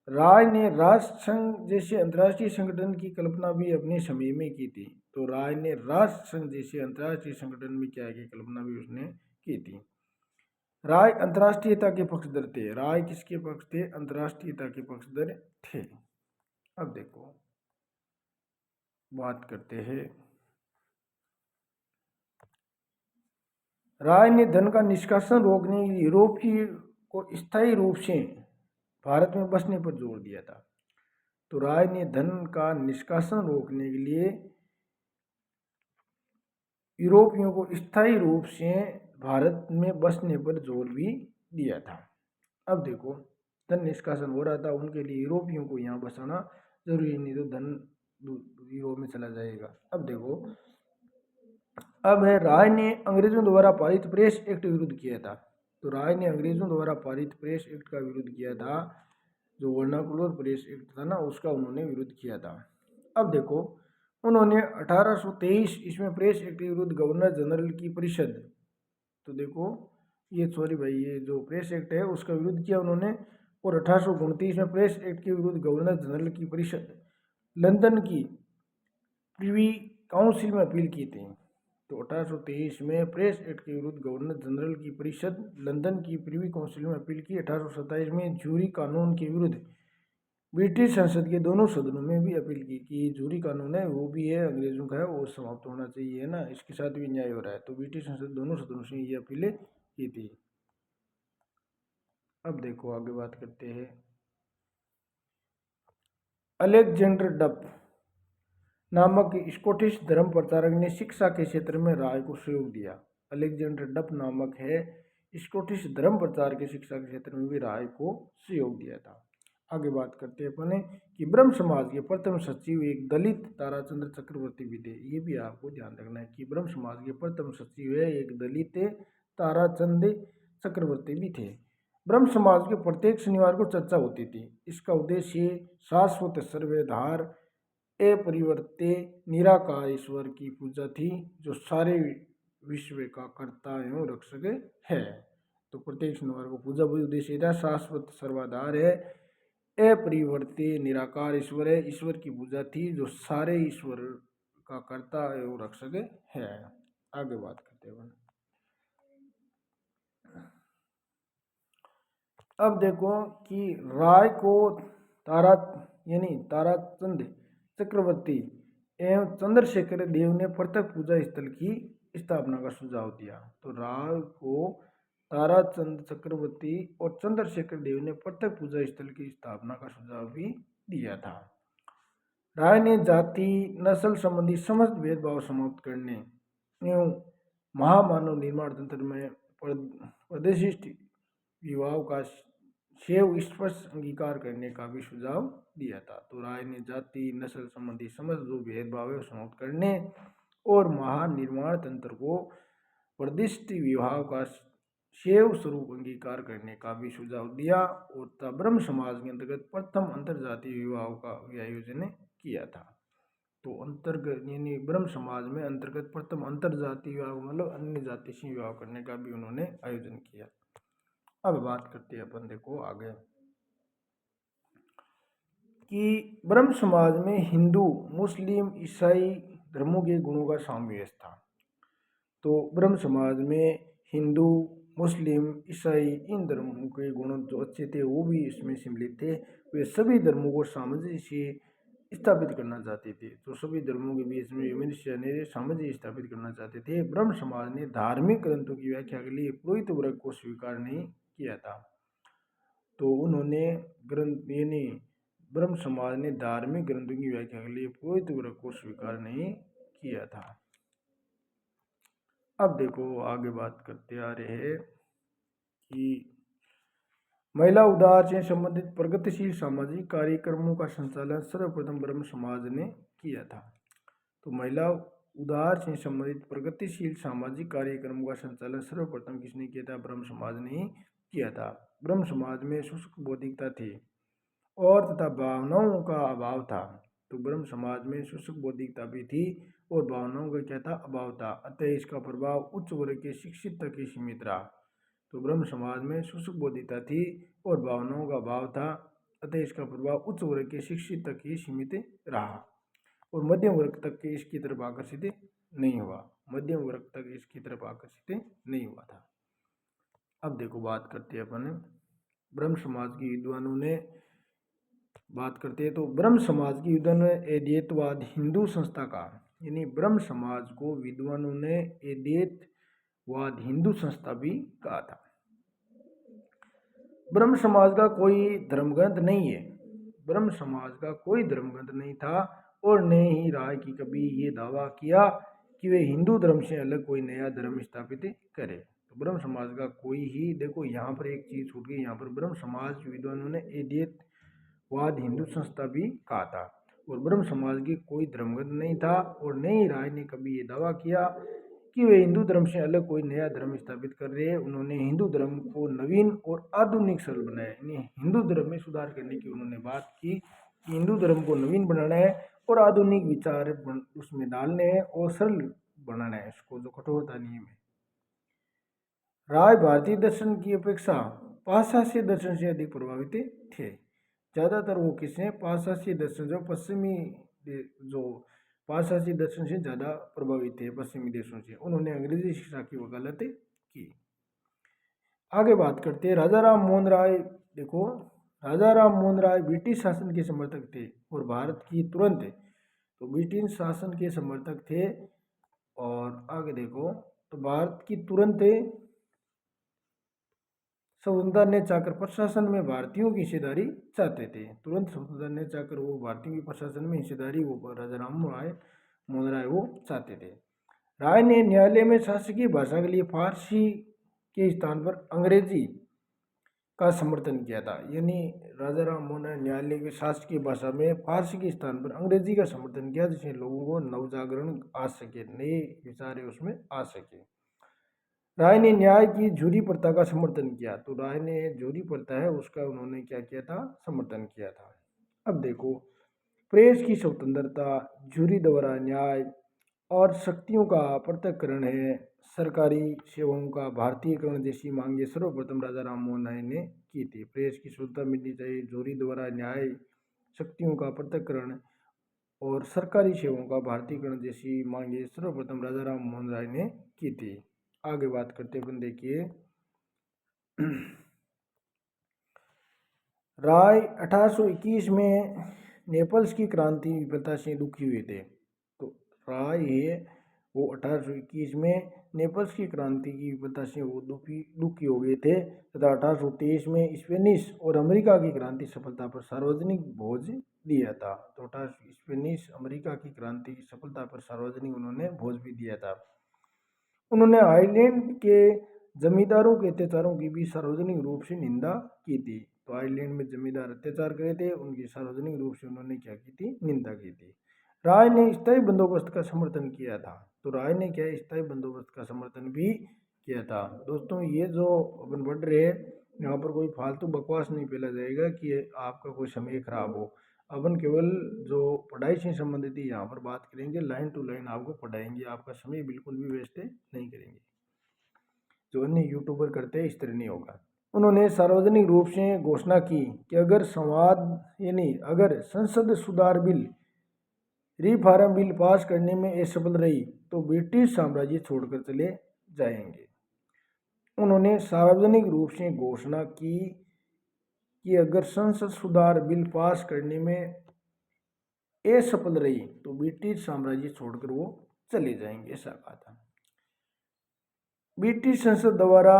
राय ने राष्ट्र संघ जैसे अंतर्राष्ट्रीय संगठन की कल्पना भी अपने समय में की थी। तो राय ने राष्ट्र संघ जैसे अंतर्राष्ट्रीय संगठन में क्या की कल्पना भी उसने की थी। राय अंतर्राष्ट्रीयता के पक्षधर थे। राय किसके पक्ष थे, अंतर्राष्ट्रीयता के पक्षधर थे। अब देखो बात करते हैं, राय ने धन का निष्कासन रोकने के लिए यूरोपीय को स्थायी रूप से भारत में बसने पर जोर दिया था। तो राय ने धन का निष्कासन रोकने के लिए यूरोपियों को स्थायी रूप से भारत में बसने पर जोर भी दिया था। अब देखो धन निष्कासन हो रहा था, उनके लिए यूरोपियों को यहाँ बसाना जरूरी नहीं तो धन यूरोप में चला जाएगा। अब देखो, अब है राय ने अंग्रेजों द्वारा पारित प्रेस एक्ट विरुद्ध किया था। तो राय ने अंग्रेजों द्वारा पारित प्रेस एक्ट का विरोध किया था। जो वर्नाकुलर प्रेस एक्ट था ना, उसका उन्होंने विरोध किया था। अब देखो उन्होंने 1823 इसमें प्रेस एक्ट के विरुद्ध गवर्नर जनरल की परिषद, तो देखो ये सॉरी भाई ये जो प्रेस एक्ट है उसका विरोध किया उन्होंने। और 1829 में प्रेस एक्ट के विरुद्ध गवर्नर जनरल की परिषद लंदन की प्रिवी काउंसिल में अपील की थी। तो 1823 में प्रेस एक्ट के विरुद्ध गवर्नर जनरल की परिषद लंदन की प्रिवी काउंसिल में अपील की। 1827 में जूरी कानून के विरुद्ध ब्रिटिश संसद के दोनों सदनों में भी अपील की कि जूरी कानून है वो भी है अंग्रेजों का है वो समाप्त होना चाहिए, है ना, इसके साथ भी न्याय हो रहा है। तो ब्रिटिश संसद दोनों सदनों से ये अपील की थी। अब देखो आगे बात करते हैं, अलेक्जेंडर डफ नामक स्कॉटिश धर्म प्रचारक ने शिक्षा के क्षेत्र में राय को सहयोग दिया। अलेक्जेंडर डफ नामक है स्कॉटिश धर्म प्रचार की शिक्षा के क्षेत्र में भी राय को सहयोग दिया था। आगे बात करते हैं अपने कि ब्रह्म समाज के प्रथम सचिव एक दलित ताराचंद्र चक्रवर्ती भी थे। ये भी आपको ध्यान रखना है कि ब्रह्म समाज के प्रथम सचिव है एक दलित ताराचंद चक्रवर्ती भी थे। ब्रह्म समाज के प्रत्येक शनिवार को चर्चा होती थी। इसका उद्देश्य शाश्वत सर्वधार अपरिवर्त्य निराकार ईश्वर की पूजा थी, जो सारे विश्व का कर्ता एवं रक्षक है। तो प्रत्येक शनिवार को पूजा उद्देश्य था शाश्वत सर्वाधार है, अपरिवर्त्य निराकार ईश्वर है, ईश्वर की पूजा थी जो सारे ईश्वर का कर्ता एवं रक्षक है। आगे बात करते हैं। अब देखो कि राय को ताराचंद चक्रवर्ती एवं चंद्रशेखर देव ने पृथक पूजा स्थल की स्थापना का सुझाव दिया। तो राय को ताराचंद चक्रवर्ती और चंद्रशेखर देव ने पृथक पूजा स्थल की स्थापना का सुझाव भी दिया था। राय ने जाति नस्ल संबंधी समस्त भेदभाव समाप्त करने एवं महामानव निर्माण तंत्र में प्रतिष्ठित विवाह का शैव स्पष्ट अंगीकार करने का भी सुझाव दिया था। तो राय ने जाति नस्ल संबंधी समस्त जो भेदभाव है समाप्त करने और महानिर्माण तंत्र को प्रतिष्ठित विवाह का शैव स्वरूप अंगीकार करने का भी सुझाव दिया और ब्रह्म समाज के अंतर्गत प्रथम अंतरजातीय विवाह का आयोजन किया था। तो अंतर्गत यानी ब्रह्म समाज में अंतर्गत प्रथम अंतरजातीय विवाह मतलब अन्य जाति से विवाह करने का भी उन्होंने आयोजन किया। अब बात करते हैं अपन देखो आगे कि ब्रह्म समाज में हिंदू मुस्लिम ईसाई धर्मों के गुणों का समावेश था। तो ब्रह्म समाज में हिंदू मुस्लिम ईसाई इन धर्मों के गुण जो अच्छे थे वो भी इसमें सम्मिलित थे। वे सभी धर्मों को सामंजस्य स्थापित करना चाहते थे। तो सभी धर्मों के बीच में सामंजस्य स्थापित करना चाहते थे। ब्रह्म समाज ने धार्मिक ग्रंथों की व्याख्या के लिए पुरोहित वर्ग को स्वीकार नहीं किया था। तो उन्होंने ग्रंथ यानी ब्रह्म समाज ने धार्मिक ग्रंथों की व्याख्या के लिए पुरोहित वर्ग को स्वीकार नहीं किया था। अब देखो आगे बात करते आ रहे हैं कि महिला उदार से संबंधित प्रगतिशील सामाजिक कार्यक्रमों का संचालन सर्वप्रथम ब्रह्म समाज ने किया था। तो महिला उदार से संबंधित प्रगतिशील सामाजिक कार्यक्रमों का संचालन सर्वप्रथम किसने किया था? ब्रह्म समाज ने किया था। ब्रह्म समाज में शुष्क बौद्धिकता थी और तथा भावनाओं का अभाव था। तो ब्रह्म समाज में शुष्क बौद्धिकता भी थी और भावनाओं का क्या था? अभाव था। अतः इसका प्रभाव उच्च वर्ग के शिक्षित तक ही सीमित रहा। तो ब्रह्म समाज में शुष्क बौद्धिकता थी और भावनाओं का अभाव था, अतः इसका प्रभाव उच्च वर्ग के शिक्षित तक ही सीमित रहा और मध्यम वर्ग तक के इसकी तरफ आकर्षित नहीं हुआ। मध्यम वर्ग तक इसकी तरफ आकर्षित नहीं हुआ था। अब देखो बात करते हैं अपन ब्रह्म समाज के विद्वानों ने बात करते हैं। तो ब्रह्म समाज की विद्वानों ने अद्वैतवाद हिंदू संस्था का यानी ब्रह्म समाज को विद्वानों ने अद्वैतवाद हिंदू संस्था भी कहा था। ब्रह्म समाज का कोई धर्मग्रंथ नहीं है। ब्रह्म समाज का कोई धर्मग्रंथ नहीं था और न ही राय की कभी ये दावा किया कि वे हिंदू धर्म से अलग कोई नया धर्म स्थापित करे। तो ब्रह्म समाज का कोई ही देखो यहाँ पर एक चीज छूट गई। यहाँ पर ब्रह्म समाज विद्वानों ने अद्वैतवाद हिंदू संस्था भी कहा था और ब्रह्म समाज की कोई धर्मग्रंथ नहीं था और न ही राय ने कभी ये दावा किया कि वे हिंदू धर्म से अलग कोई नया धर्म स्थापित कर रहे हैं। उन्होंने हिंदू धर्म को नवीन और आधुनिक सरल बनाया, यानी हिंदू धर्म में सुधार करने की उन्होंने बात की कि हिंदू धर्म को नवीन बनाना है और आधुनिक विचार उसमें डालने हैं और सरल बनाना है इसको, जो कठोरता नियम है। राय भारतीय दर्शन की अपेक्षा पाश्चात्य दर्शन से अधिक प्रभावित थे। ज़्यादातर वो किससे? पाश्चात्य दर्शन, जो पश्चिमी जो पाश्चात्य दर्शन से ज़्यादा प्रभावित थे पश्चिमी देशों से। उन्होंने अंग्रेजी शिक्षा की वकालत की। आगे बात करते हैं राजा राम मोहन राय। देखो राजा राम मोहन राय ब्रिटिश शासन के समर्थक थे और भारत की तुरंत तो ब्रिटिश शासन के समर्थक थे। और आगे देखो तो भारत की तुरंत स्वतंत्रता ने चाहकर प्रशासन में भारतीयों की हिस्सेदारी चाहते थे। तुरंत स्वतंत्रता ने चाहकर वो भारतीयों की प्रशासन में हिस्सेदारी वो राजा राम मोहन राय वो चाहते थे। राय ने न्यायालय में शासकीय भाषा के लिए फारसी के स्थान पर अंग्रेजी का समर्थन किया था। यानी राजा राम मोहन राय न्यायालय के शासकीय भाषा में फारसी के स्थान पर अंग्रेजी का समर्थन किया, जिससे लोगों को नवजागरण आ सके, नए विचार उसमें आ सके। राय ने न्याय की जूरी प्रथा का समर्थन किया। तो राय ने जूरी प्रथा है उसका उन्होंने क्या किया था, समर्थन किया था। अब देखो, प्रेस की स्वतंत्रता, जूरी द्वारा न्याय और शक्तियों का पृथक्करण है, सरकारी सेवाओं का भारतीयकरण जैसी मांगे सर्वप्रथम राजा राम मोहन राय ने की थी। प्रेस की स्वतंत्रता मिलनी चाहिए, जूरी द्वारा न्याय, शक्तियों का पृथक्करण और सरकारी सेवाओं का भारतीयकरण जैसी मांगे सर्वप्रथम राजा राम मोहन राय ने की थी। आगे बात करते हैं अपन, देखिए राय 1821 में नेपल्स की क्रांति विफलता से दुखी हुए थे। तो राय है वो 1821 में नेपल्स की क्रांति की विफलता से वो दुखी हो गए थे तथा 1823 में स्पेनिश और अमेरिका की क्रांति सफलता पर सार्वजनिक भोज दिया था। तो स्पेनिश अमेरिका की क्रांति की सफलता पर सार्वजनिक उन्होंने भोज भी दिया था। उन्होंने आयरलैंड के जमींदारों के अत्याचारों की भी सार्वजनिक रूप से निंदा की थी। तो आयरलैंड में जमींदार अत्याचार करे थे, उनकी सार्वजनिक रूप से उन्होंने क्या की थी, निंदा की थी। राय ने स्थायी बंदोबस्त का समर्थन किया था। तो राय ने क्या, स्थायी बंदोबस्त का समर्थन भी किया था। दोस्तों, ये जो अपन पढ़ रहे हैं यहाँ पर कोई फालतू बकवास नहीं फैला जाएगा कि आपका कोई समय खराब हो। अपन केवल जो पढ़ाई से संबंधित ही यहाँ पर बात करेंगे, लाइन टू लाइन आपको पढ़ाएंगे, आपका समय बिल्कुल भी वेस्ट नहीं करेंगे। जो अन्य यूट्यूबर करते हैं इस तरह नहीं होगा। उन्होंने सार्वजनिक रूप से घोषणा की कि अगर अगर संसद सुधार बिल, रिफॉर्म बिल पास करने में असफल रही तो ब्रिटिश साम्राज्य छोड़कर चले जाएंगे। उन्होंने सार्वजनिक रूप से घोषणा की कि अगर संसद सुधार बिल पास करने में असफल रही तो ब्रिटिश साम्राज्य छोड़कर वो चले जाएंगे, ऐसा कहा था। ब्रिटिश संसद द्वारा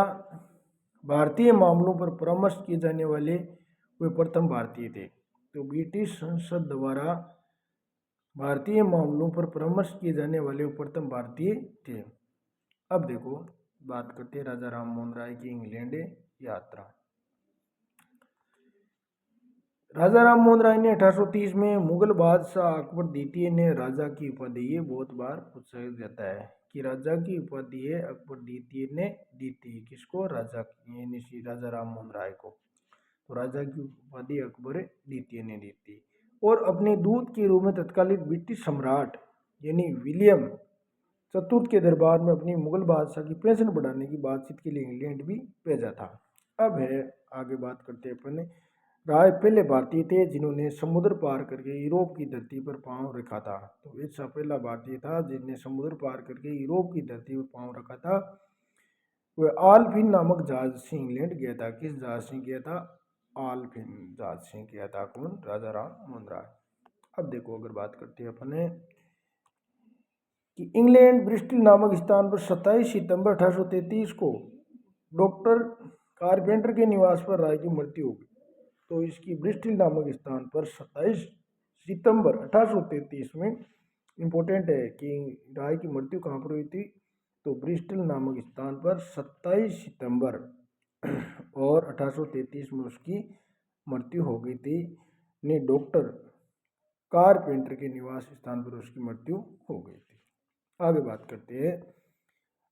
भारतीय मामलों पर परामर्श किए जाने वाले वे प्रथम भारतीय थे। तो ब्रिटिश संसद द्वारा भारतीय मामलों पर परामर्श किए जाने वाले वे प्रथम भारतीय थे। अब देखो, बात करते हैं राजा राम मोहन राय की इंग्लैंड यात्रा। राजा राम मोहन राय ने 1830 में मुगल बादशाह अकबर द्वितीय ने राजा की उपाधि, ये बहुत बार पूछा जाता है कि राजा की उपाधि है अकबर द्वितीय ने दी थी किसको, राजा की, राजा राम मोहन राय को। तो राजा की उपाधि अकबर द्वितीय ने दी थी। और अपने दूत के रूप में तत्कालीन ब्रिटिश सम्राट यानी विलियम चतुर्थ के दरबार में अपनी मुगल बादशाह की पेंशन बढ़ाने की बातचीत के लिए इंग्लैंड भी भेजा था। अब है आगे बात करते हैं अपन, राय पहले भारतीय थे जिन्होंने समुद्र पार करके यूरोप की धरती पर पांव रखा था। तो ऐसा पहला भारतीय था जिसने समुद्र पार करके यूरोप की धरती पर पांव रखा था। वह आलफिन नामक जहाज से इंग्लैंड गया था। किस जहाज से गया था, आलफिन जहाज से गया था। कौन, राजा राम मोहन राय। अब देखो, अगर बात करते हैं अपने कि इंग्लैंड ब्रिस्टल नामक स्थान पर 27 सितंबर 1833 को डॉक्टर कारपेंटर के निवास पर राय की मृत्यु हो गई। तो इसकी ब्रिस्टल नामक स्थान पर 27 सितंबर 1833 में, इम्पोर्टेंट है कि राय की मृत्यु कहाँ पर हुई थी, तो ब्रिस्टल नामक स्थान पर 27 सितंबर और 1833 में उसकी मृत्यु हो गई थी। ने डॉक्टर कारपेंटर के निवास स्थान पर उसकी मृत्यु हो गई थी। आगे बात करते हैं,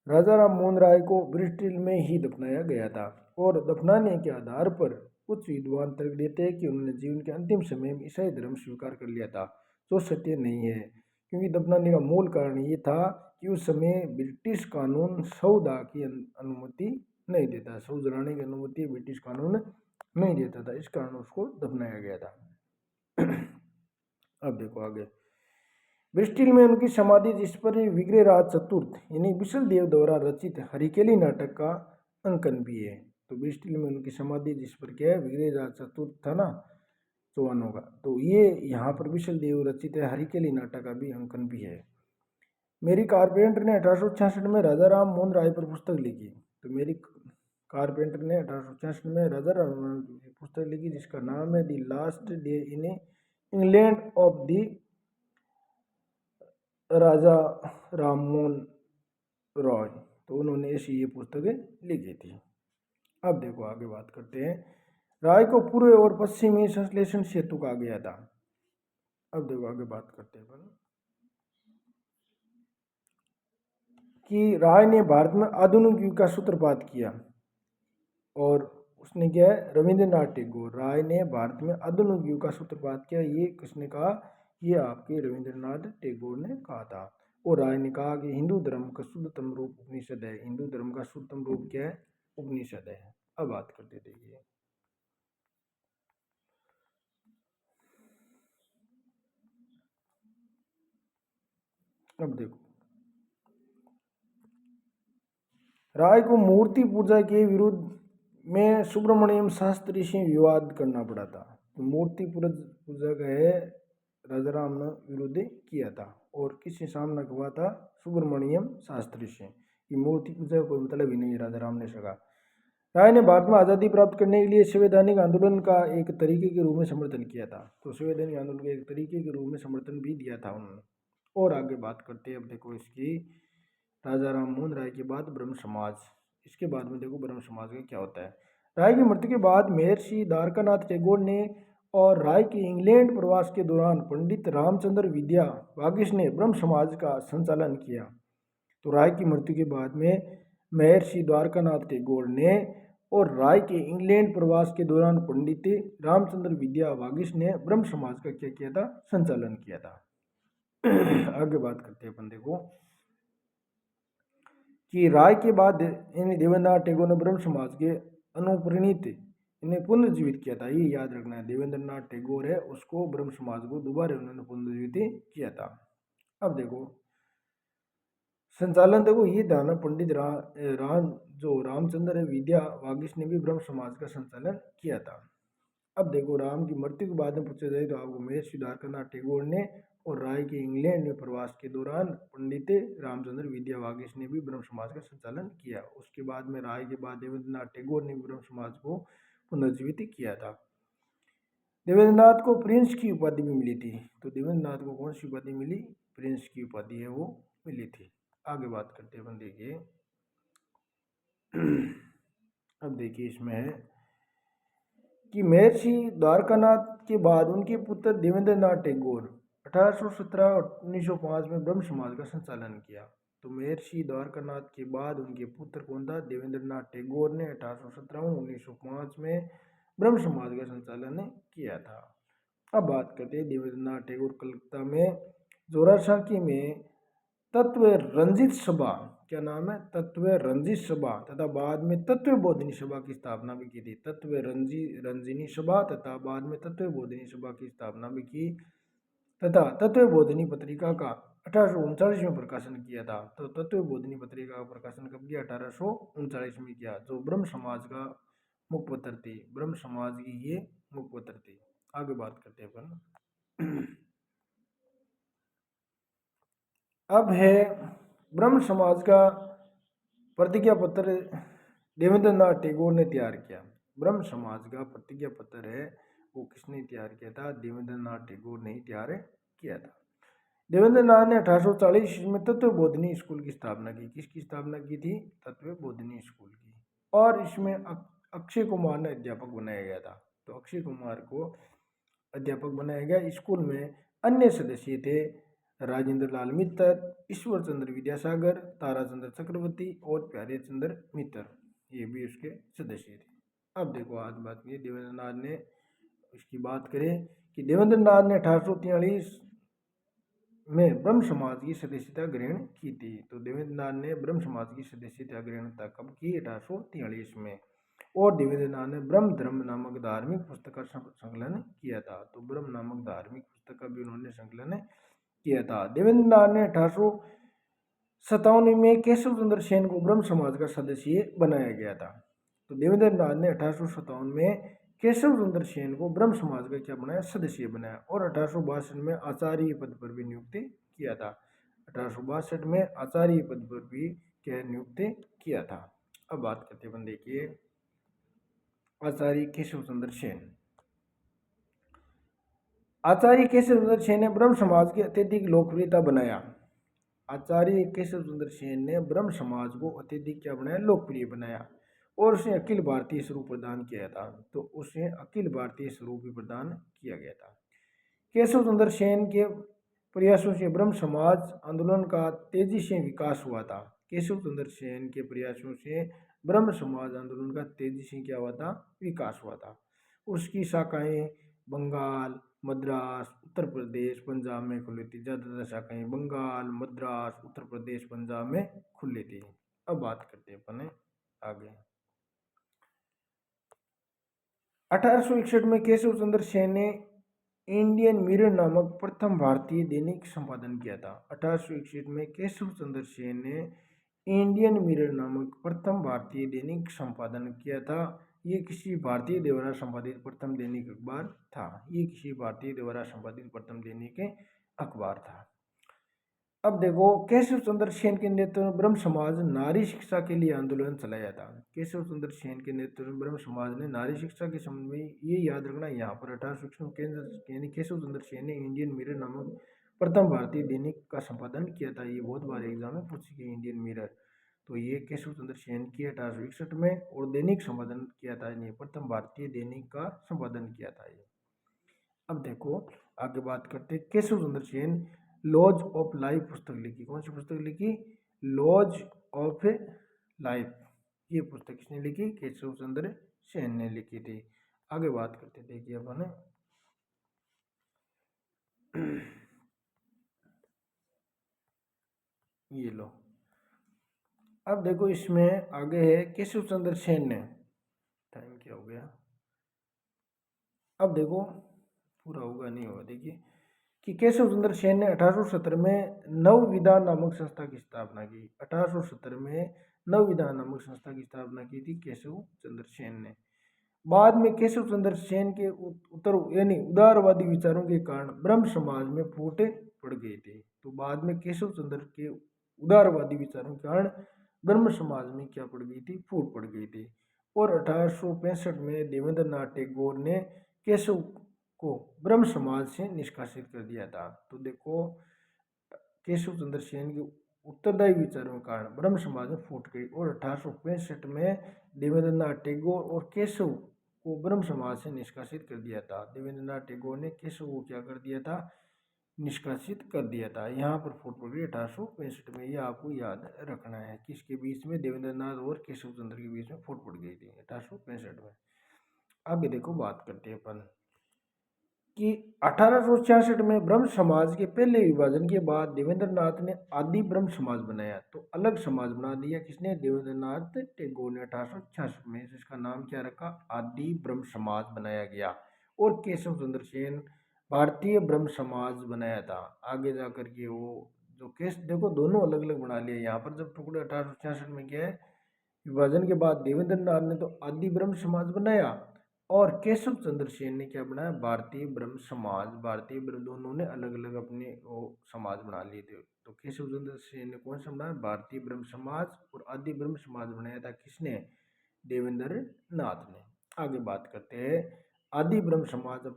राजा राम मोहन राय को ब्रिस्टल में ही दफनाया गया था और दफनाने के आधार पर कुछ विद्वान तर्क देते हैं कि उन्होंने जीवन के अंतिम समय में ईसाई धर्म स्वीकार कर लिया था, जो सत्य नहीं है, क्योंकि दफनाने का मूल कारण ये था कि उस समय ब्रिटिश कानून शव दाह की अनुमति नहीं देता, शव जलाने की अनुमति ब्रिटिश कानून नहीं देता था, इस कारण उसको दफनाया गया था। अब देखो आगे, ब्रिस्टल में उनकी समाधि जिस पर विग्रहराज चतुर्थ यानी विशल देव द्वारा रचित हरिकेली नाटक का अंकन भी है। तो ब्रिस्टल में उनकी समाधि जिस पर क्या है, विग्रहराज चतुर्थ था ना चौहानों का, तो ये यहाँ पर विशल देव रचित है हरिकेली नाटक का भी अंकन भी है। मेरी कारपेंटर ने 1866 में राजा राम मोहन राय पर पुस्तक लिखी। तो मेरी कारपेंटर ने 1866 में राजा राम मोहन की पुस्तक लिखी जिसका नाम है the last day in England of the Raja Ram Mohan Roy. तो उन्होंने ऐसी ये पुस्तकें लिखी थी। अब देखो आगे बात करते हैं, राय को पूर्व और पश्चिमी संश्लेषण सेतु कहा गया था। अब देखो आगे बात करते हैं कि राय ने भारत में आधुनिक युग का सूत्रपात किया। और उसने क्या है, रविंद्रनाथ टैगोर, राय ने भारत में आधुनिक युग का सूत्रपात किया, ये किसने कहा, ये आपके रविंद्रनाथ टैगोर ने कहा था। और राय ने कहा कि हिंदू धर्म का शुद्धतम रूप उपनिषद है। हिंदू धर्म का शुद्धतम रूप क्या है, उपनिषद है। अब बात करते देखिए, अब देखो, राय को मूर्ति पूजा के विरुद्ध में सुब्रमण्यम शास्त्री से विवाद करना पड़ा था। तो मूर्ति पूजा का है राजा राम ने विरोध किया था। और किससे सामना हुआ था, सुब्रमण्यम शास्त्री से। कि मूर्ति पूजा का कोई मतलब ही नहीं है, राजा राम ने सका। राय ने भारत में आज़ादी प्राप्त करने के लिए संवैधानिक आंदोलन का एक तरीके के रूप में समर्थन किया था। तो संवैधानिक आंदोलन के एक तरीके के रूप में समर्थन भी दिया था उन्होंने। और आगे बात करते हैं, अब देखो इसकी, राजा राम मोहन राय के बाद ब्रह्म समाज। इसके बाद में देखो ब्रह्म समाज का क्या होता है। राय की मृत्यु के बाद महर्षि द्वारकानाथ टैगोर ने और राय के इंग्लैंड प्रवास के दौरान पंडित रामचंद्र विद्या वागिश ने ब्रह्म समाज का संचालन किया। तो राय की मृत्यु के बाद में महर्षि द्वारकानाथ टैगोर ने और राय के इंग्लैंड प्रवास के दौरान पंडित रामचंद्र विद्या वागिश ने ब्रह्म समाज का क्या किया था, संचालन किया था। आगे बात करते हैं अपन, देखो कि राय के बाद इन देवेंद्रनाथ टैगोर ने ब्रह्म समाज के अनुप्रणीत इन्हें पुनर्जीवित किया था। ये याद रखना है, देवेंद्रनाथ टैगोर है उसको ब्रह्म समाज को दोबारा उन्होंने पुनर्जीवित किया था। अब देखो संचालन, देखो ये था ना, पंडित रामचंद्र विद्या वागिश ने भी ब्रह्म समाज का संचालन किया था। अब देखो राम की मृत्यु के बाद में पूछा जाए तो आपको महर्षि द्वारकानाथ टैगोर ने और राय के इंग्लैंड में प्रवास के दौरान पंडित रामचंद्र विद्या वागिश ने भी ब्रह्म समाज का संचालन किया। उसके बाद में राय के बाद देवेंद्रनाथ टैगोर ने भी ब्रह्म समाज को पुनर्जीवित किया था। देवेंद्रनाथ को प्रिंस की उपाधि भी मिली थी। तो देवेंद्रनाथ को कौन सी उपाधि मिली, प्रिंस की उपाधि है वो मिली थी। आगे बात करते हैं अपन, देखिए अब देखिए इसमें है कि महर्षि द्वारकानाथ के बाद उनके पुत्र देवेंद्रनाथ टैगोर 1817-1905 में ब्रह्म समाज का संचालन किया। तो महर्षि द्वारकानाथ के बाद उनके पुत्र कौन था, देवेंद्रनाथ टैगोर ने 1817-1905 में ब्रह्म समाज का संचालन किया था। अब बात करते हैं देवेंद्रनाथ टैगोर कलकत्ता में जोरासांकी में तत्व रंजित सभा, क्या नाम है, तत्व रंजित सभा तथा बाद में तत्व बोधिनी सभा की स्थापना भी की थी। तत्व रंजिनी सभा तथा बाद में तत्व बोधिनी सभा की स्थापना भी की तथा तत्व बोधिनी पत्रिका का 1839 में प्रकाशन किया था। तो तत्व बोधिनी पत्रिका का प्रकाशन कब किया, 1839 में किया, जो ब्रह्म समाज का मुखपत्र थी। ब्रह्म समाज की ये मुखपत्र थी। आगे बात करते हैं अपन, अब है ब्रह्म समाज का प्रतिज्ञा पत्र देवेंद्रनाथ टैगोर ने तैयार किया। ब्रह्म समाज का प्रतिज्ञा पत्र है वो किसने तैयार किया था, देवेंद्रनाथ टैगोर ने तैयार किया था। देवेंद्रनाथ ने 1840 में तत्व बोधिनी स्कूल की स्थापना की। किसकी स्थापना की थी, तत्व बोधिनी स्कूल की। और इसमें अक्षय कुमार ने अध्यापक बनाया गया था। तो अक्षय कुमार को अध्यापक बनाया गया। स्कूल में अन्य सदस्य थे राजेंद्र लाल मित्तर, ईश्वर चंद्र विद्यासागर, ताराचंद्र चक्रवर्ती और प्यारे चंद्र मित्तर, ये भी उसके सदस्य थे। अब देखो आज बात की देवेंद्रनाथ ने, इसकी बात करें कि देवेंद्रनाथ ने 1843 में ब्रह्म समाज की सदस्यता ग्रहण की थी। तो देवेंद्रनाथ ने ब्रह्म समाज की सदस्यता ग्रहण कब की, 1843 में। और देवेंद्रनाथ ने ब्रह्म धर्म नामक धार्मिक पुस्तक का संकलन किया था। तो ब्रह्म नामक धार्मिक पुस्तक का भी उन्होंने संकलन किया था। देवेंद्रनाथ ने 1857 में केशव चंद्र सेन को ब्रह्म समाज का सदस्य बनाया गया था। तो देवेंद्रनाथ ने 1857 में केशव चंद्र सेन को ब्रह्म समाज का क्या बनाया, सदस्य बनाया। और 1862 में आचार्य पद पर भी नियुक्त किया था। 1862 में आचार्य पद पर भी क्या नियुक्त किया था। अब बात करते हैं, देखिए आचार्य केशव चंद्र सेन। आचार्य केशव चंद्र सेन ने ब्रह्म समाज की अत्यधिक लोकप्रियता बनाया। आचार्य केशव चंद्र सेन ने ब्रह्म समाज को अत्यधिक क्या बनाया, लोकप्रिय बनाया। और उसे अखिल भारतीय स्वरूप प्रदान किया था। तो उसे अखिल भारतीय स्वरूप भी प्रदान किया गया था। केशव चंद्र सेन के प्रयासों से ब्रह्म समाज आंदोलन का तेजी से विकास हुआ था। केशव चंद्र सेन के प्रयासों से ब्रह्म समाज आंदोलन का तेजी से क्या हुआ था, विकास हुआ था। उसकी शाखाएं बंगाल, मद्रास, उत्तर प्रदेश, पंजाब में खुली थी। ज़्यादातर शाखाएं बंगाल, मद्रास, उत्तर प्रदेश, पंजाब में खुली थी। अब बात करते हैं अपने आगे। 1861 में केशव चंद्र सेन ने इंडियन मिरर नामक प्रथम भारतीय दैनिक संपादन किया था। 1861 में केशव चंद्र सेन ने इंडियन मिरर नामक प्रथम भारतीय दैनिक संपादन किया था। ये किसी भारतीय द्वारा संपादित प्रथम दैनिक अखबार था। ये किसी भारतीय द्वारा संपादित प्रथम दैनिक अखबार था। अब देखो, केशव चंद्र सेन के नेतृत्व में ब्रह्म समाज नारी शिक्षा के लिए आंदोलन चलाया था। केशव चंद्र सेन के नेतृत्व में ब्रह्म समाज ने नारी शिक्षा के संबंध में, ये याद रखना यहाँ पर 1861 में केशव चंद्र सेन ने इंडियन मिरर नामक प्रथम भारतीय दैनिक का संपादन किया था। ये बहुत बार एग्जाम में पूछ चुकी है, इंडियन मिरर। तो ये केशव चंद्र सेन की 1861 में और दैनिक संपादन किया था, प्रथम भारतीय दैनिक का संपादन किया था ये। अब देखो आगे बात करते हैं। Keshav Chandra Sen laws of life पुस्तक लिखी। कौन सी पुस्तक लिखी? Laws of life. ये पुस्तक किसने लिखी? केशव चंद्र सेन ने लिखी थी। आगे बात करते देखिए अपन, ये लो। अब देखो इसमें आगे है केशव चंद्र सेन ने, टाइम क्या हो गया, अब देखो पूरा होगा नहीं होगा। देखिए कि केशव चंद्र सेन ने 1870 में नव विधान नामक संस्था की स्थापना की। 1870 में नव विधान नामक संस्था की स्थापना की थी केशव चंद्र सेन ने। बाद में केशव चंद्र सेन के उत्तर यानी उदारवादी विचारों के कारण ब्रह्म समाज में फूट पड़ गई थी। तो बाद में केशव चंद्र के उदारवादी विचारों के कारण ब्रह्म समाज में क्या पड़ गई थी? फूट पड़ गई थी। और 1865 में देवेंद्र नाथ टैगोर ने केशव को ब्रह्म समाज से निष्कासित कर दिया था। तो देखो केशव चंद्र सेन के उत्तरदायी विचारों के कारण ब्रह्म समाज में फूट गई और 1865 में देवेंद्र नाथ टैगोर और केशव को ब्रह्म समाज से निष्कासित कर दिया था। देवेंद्र नाथ टैगोर ने केशव को क्या कर दिया था? निष्कासित कर दिया था। यहाँ पर फूट पड़ गई 1865 में। यह आपको याद रखना है, किसके बीच में? देवेंद्र नाथ और केशव चंद्र के बीच में फूट पड़ गई थी 1865 में। आगे देखो बात करते हैं अपन कि 1866 में ब्रह्म समाज के पहले विभाजन के बाद देवेंद्र नाथ ने आदि ब्रह्म समाज बनाया। तो अलग समाज बना दिया किसने? देवेंद्र नाथ टैगोर ने 1866 में। जिसका नाम क्या रखा? आदि ब्रह्म समाज बनाया गया। और केशव चंद्र सेन भारतीय ब्रह्म समाज बनाया था। आगे जाकर के वो जो केस देखो दोनों अलग अलग बना लिए। यहाँ पर जब टुकड़े 1866 में क्या है, विभाजन के बाद देवेंद्र नाथ ने तो आदि ब्रह्म समाज बनाया और केशव चंद्र सेन ने क्या बनाया? भारतीय ब्रह्म समाज। भारतीय ब्रह्म, दोनों ने अलग अलग अपने वो समाज बना लिए थे। तो केशव चंद्र सेन ने कौन सा बनाया? भारतीय ब्रह्म समाज। और आदि ब्रह्म समाज बनाया था किसने? देवेंद्र नाथ ने। आगे बात करते हैं। आदि ब्रह्म समाज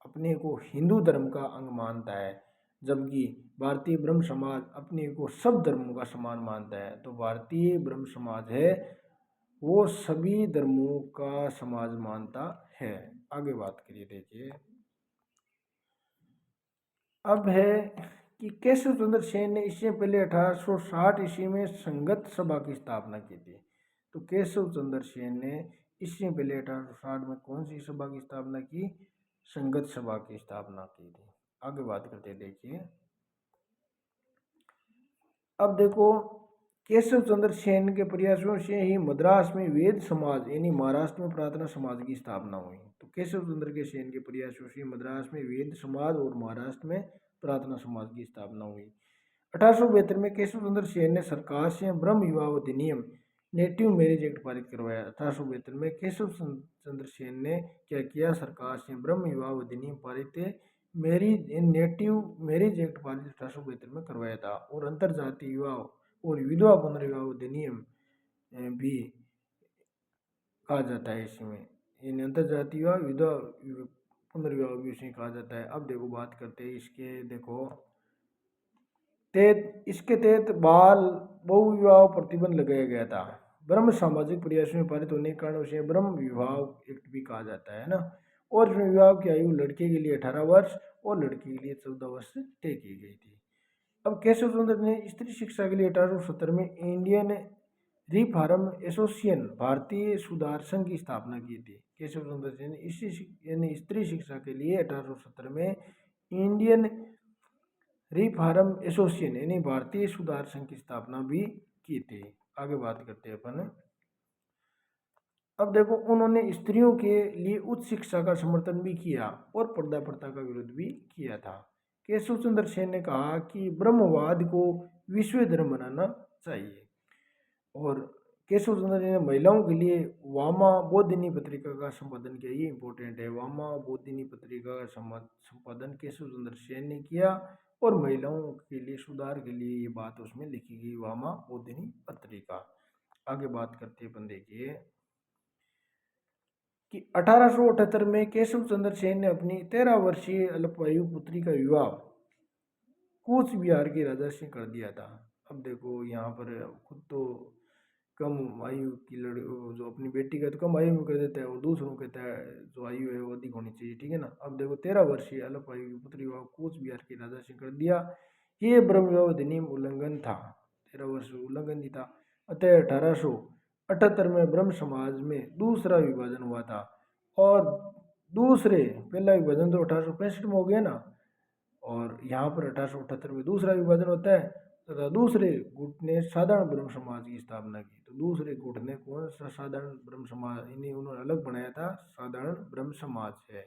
अपने को हिंदू धर्म का अंग मानता है, जबकि भारतीय ब्रह्म समाज अपने को सब धर्मों का समान मानता है। तो भारतीय ब्रह्म समाज है वो सभी धर्मों का समाज मानता है। आगे बात करिए देखिए। अब है कि केशव चंद्र सेन ने इससे पहले 1860 ईस्वी में संगत सभा की स्थापना की थी। तो केशव चंद्र सेन ने इससे पहले 1860 में कौन सी सभा की स्थापना की? संगत सभा की स्थापना की थी। आगे बात करते देखिए। अब देखो केशव चंद्र सेन के प्रयासों से ही मद्रास में वेद समाज यानी महाराष्ट्र में प्रार्थना समाज की स्थापना हुई। तो केशव चंद्र के सेन के प्रयासों से मद्रास में वेद समाज और महाराष्ट्र में प्रार्थना समाज की स्थापना हुई। 1872 में केशव चंद्र सेन ने सरकार से ब्रह्म विवाह अधिनियम नेटिव मैरिज एक्ट पारित करवाया। 1872 में केशव चंद्र सेन ने क्या किया? सरकार से ब्रह्म विवाह अधिनियम पारित नेटिव मैरिज एक्ट पारित 1872 में करवाया था। और अंतरजातीय विवाह और विधवा पुनर्विवाह अधिनियम भी कहा जाता है इसमें। इन अंतरजातीय विवाह विधवा पुनर्विवाह भी उसे कहा जाता है। अब देखो बात करते हैं इसके, देखो इसके तहत बाल बहुविवाह प्रतिबंध लगाया गया था। ब्रह्म सामाजिक प्रयासों में पारित होने के कारण उसे ब्रह्म विवाह एक्ट भी कहा जाता है ना। और विवाह की आयु लड़के के लिए 18 वर्ष और लड़की के लिए 14 वर्ष तय की गई थी। अब केशव चंद्र ने स्त्री शिक्षा के लिए 1870 में इंडियन रिफॉर्म एसोसिएशन भारतीय सुधार संघ की स्थापना की थी। केशव चंद्र सेन ने यानी स्त्री शिक्षा के लिए 1870 में इंडियन रिफॉर्म एसोसिएशन यानी भारतीय सुधार संघ की स्थापना भी की थी। आगे बात करते हैं अपन। अब देखो, उन्होंने स्त्रियों के लिए उच्च शिक्षा का समर्थन भी किया और पर्दा प्रथा का विरोध भी किया था। केशव चंद्र सेन ने कहा कि ब्रह्मवाद को विश्व धर्म बनाना चाहिए। और केशव चंद्र ने महिलाओं के लिए वामा बोधिनी पत्रिका का संपादन किया। ये इंपॉर्टेंट है, वामा बोधिनी पत्रिका का संपादन केशव चंद्र सेन ने किया और महिलाओं के लिए सुधार के लिए ये बात उसमें लिखी गई, वामा बोधिनी पत्रिका। आगे बात करते हैं अपन। देखिए कि 1878 में केशव चंद्र सेन ने अपनी 13 वर्षीय अल्पायु पुत्री का विवाह कूच बिहार के राजा से कर दिया था। अब देखो, यहाँ पर खुद तो कम आयु की जो अपनी बेटी का तो कम आयु में कर देता है और दूसरों कहता है जो आयु है वो अधिक होनी चाहिए, ठीक है ना। अब देखो, 13 वर्षीय अल्पायु की पुत्री विवाह कूच बिहार के राजा से कर दिया। ये ब्रह्म विवाह अधिनियम उल्लंघन था, 13 वर्ष उल्लंघन ही था। अतः 1878 में ब्रह्म समाज में दूसरा विभाजन हुआ था। और पहला विभाजन तो 1865 में हो गया ना, और यहाँ पर 1878 में दूसरा विभाजन होता है तथा दूसरे गुट ने साधारण ब्रह्म समाज की स्थापना की। तो दूसरे गुट ने कौन सा साधारण ब्रह्म समाज, इन्हें उन्होंने अलग बनाया था, साधारण ब्रह्म समाज है।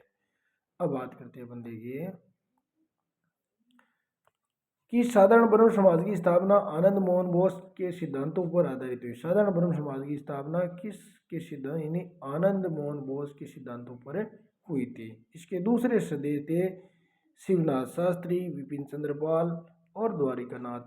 अब बात करते हैं अपन। देखिए कि साधारण ब्रह्म समाज की स्थापना आनंद मोहन बोस के सिद्धांतों पर आधारित हुई। साधारण ब्रह्म समाज की स्थापना किसके सिद्धांत, यानी आनंद मोहन बोस के सिद्धांतों पर हुई थी। इसके दूसरे सदस्य थे शिवनाथ शास्त्री, विपिन चंद्र पाल और द्वारिकानाथ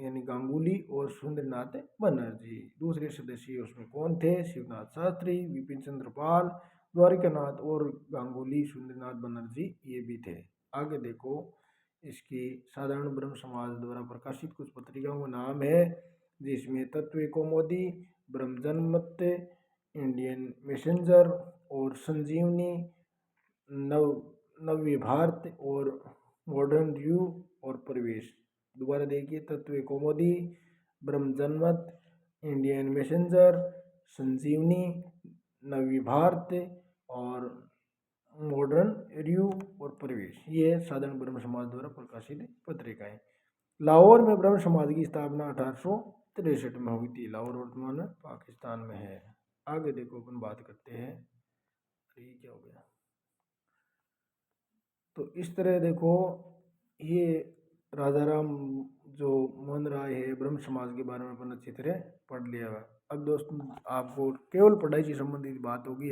यानी गांगुली और सुरेंद्रनाथ बनर्जी। दूसरे सदस्य उसमें कौन थे? शिवनाथ शास्त्री, विपिन चंद्र पाल, द्वारिकानाथ और गांगुली सुरेंद्रनाथ बनर्जी, ये भी थे। आगे देखो, इसकी साधारण ब्रह्म समाज द्वारा प्रकाशित कुछ पत्रिकाओं का नाम है, जिसमें तत्व कौमुदी, ब्रह्म जनमत, इंडियन मैसेंजर और संजीवनी, नव्य भारत और मॉडर्न रिव्यू और प्रवेश। दोबारा देखिए, तत्व कौमुदी, ब्रह्म जनमत, इंडियन मैसेंजर, संजीवनी, नव्य भारत और मॉडर्न रिव्यू और प्रवेश, ये साधारण ब्रह्म समाज द्वारा प्रकाशित पत्रिकाएं। लाहौर में ब्रह्म समाज की स्थापना 1863 में हुई थी। लाहौर वर्तमान में पाकिस्तान में है। आगे देखो, अपन बात करते हैं। ये क्या हो गया? तो इस तरह देखो, ये राजा राम जो मोहन राय है, ब्रह्म समाज के बारे में अपन अच्छी तरह पढ़ लिया है। अब दोस्तों, आपको केवल पढ़ाई से संबंधित बात होगी,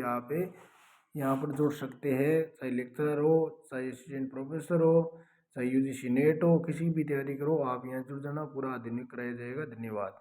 यहाँ पर जुड़ सकते हैं, चाहे लेक्चरर हो, चाहे असिस्टेंट प्रोफेसर हो, चाहे यूजीसी नेट हो, किसी भी तैयारी करो, आप यहाँ जुड़ जाना, पूरा आधुनिक कराया जाएगा। धन्यवाद।